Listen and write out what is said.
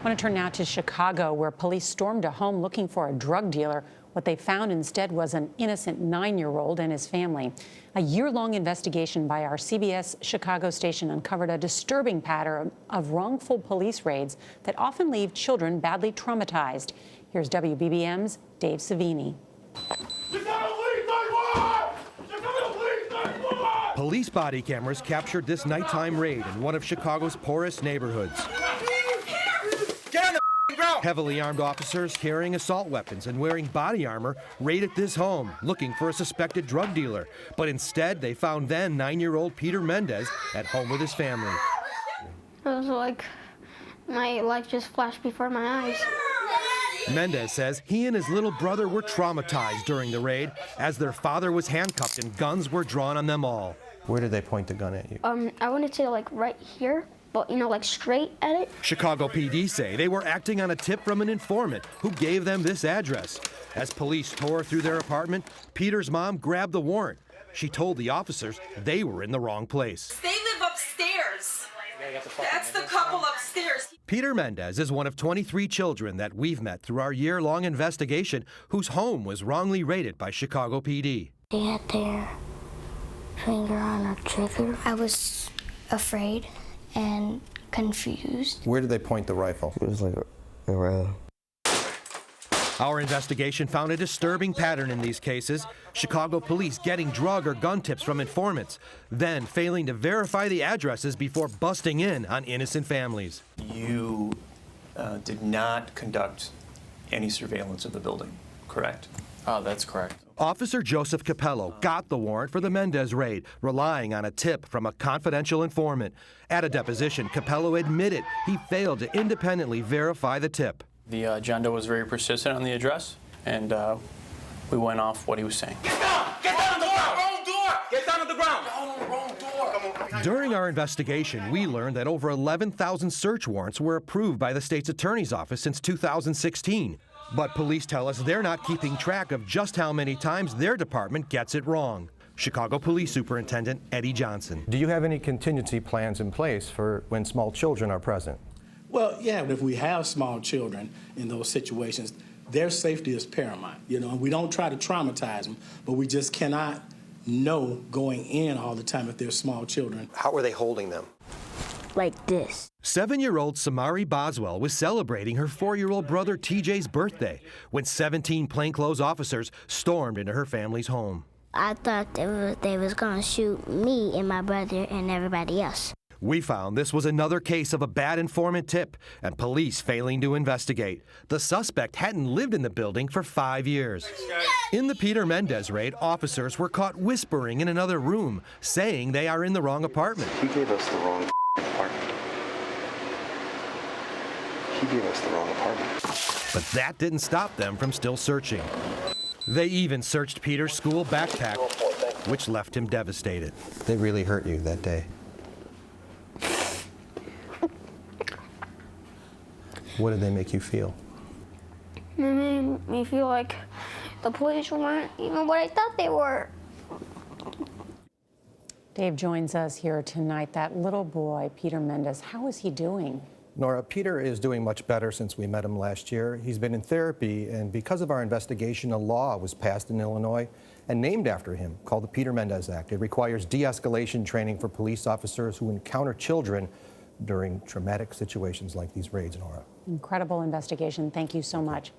I want to turn now to Chicago, where police stormed a home looking for a drug dealer. What they found instead was an innocent 9-year-old and his family. A year-long investigation by our CBS Chicago station uncovered a disturbing pattern of wrongful police raids that often leave children badly traumatized. Here's WBBM's Dave Savini. Police body cameras captured this nighttime raid in one of Chicago's poorest neighborhoods. Heavily armed officers carrying assault weapons and wearing body armor raided this home, looking for a suspected drug dealer. But instead, they found then 9-year-old Peter Mendez at home with his family. It was like my life just flashed before my eyes. Mendez says he and his little brother were traumatized during the raid as their father was handcuffed and guns were drawn on them all. Where did they point the gun at you? I wanted to like right here, but like straight at it. Chicago PD say they were acting on a tip from an informant who gave them this address. As police tore through their apartment, Peter's mom grabbed the warrant. She told the officers they were in the wrong place. They live upstairs. That's the couple upstairs. Peter Mendez is one of 23 children that we've met through our year-long investigation whose home was wrongly raided by Chicago PD. They had their finger on a trigger. I was afraid and confused. Where did they point the rifle? It was like around. Our investigation found a disturbing pattern in these cases. Chicago police getting drug or gun tips from informants, then failing to verify the addresses before busting in on innocent families. You did not conduct any surveillance of the building, correct? That's correct. Officer Joseph Capello got the warrant for the Mendez raid, relying on a tip from a confidential informant. At a deposition, Capello admitted he failed to independently verify the tip. The agenda was very persistent on the address, and we went off what he was saying. Get down! Get down on the ground! Wrong door! Get down on the ground! Down on the wrong door! Come on. During our investigation, we learned that over 11,000 search warrants were approved by the state's attorney's office since 2016. But police tell us they're not keeping track of just how many times their department gets it wrong. Chicago Police Superintendent Eddie Johnson. Do you have any contingency plans in place for when small children are present? Well, yeah, if we have small children in those situations, their safety is paramount. You know, we don't try to traumatize them, but we just cannot know going in all the time if they're small children. How are they holding them? Like this. 7-year-old Samari Boswell was celebrating her 4-year-old brother TJ's birthday when 17 plainclothes officers stormed into her family's home. I thought they was gonna shoot me and my brother and everybody else. We found this was another case of a bad informant tip and police failing to investigate. The suspect hadn't lived in the building for 5 years. In the Peter Mendez raid, officers were caught whispering in another room, saying they are in the wrong apartment. He gave us the wrong apartment. He gave us the wrong apartment. But that didn't stop them from still searching. They even searched Peter's school backpack, which left him devastated. They really hurt you that day. What did they make you feel? It made me feel like the police weren't even what I thought they were. Dave joins us here tonight. That little boy, Peter Mendez, how is he doing? Nora, Peter is doing much better since we met him last year. He's been in therapy, and because of our investigation, a law was passed in Illinois and named after him called the Peter Mendez Act. It requires de-escalation training for police officers who encounter children during traumatic situations like these raids, Nora. Incredible investigation. Thank you so much.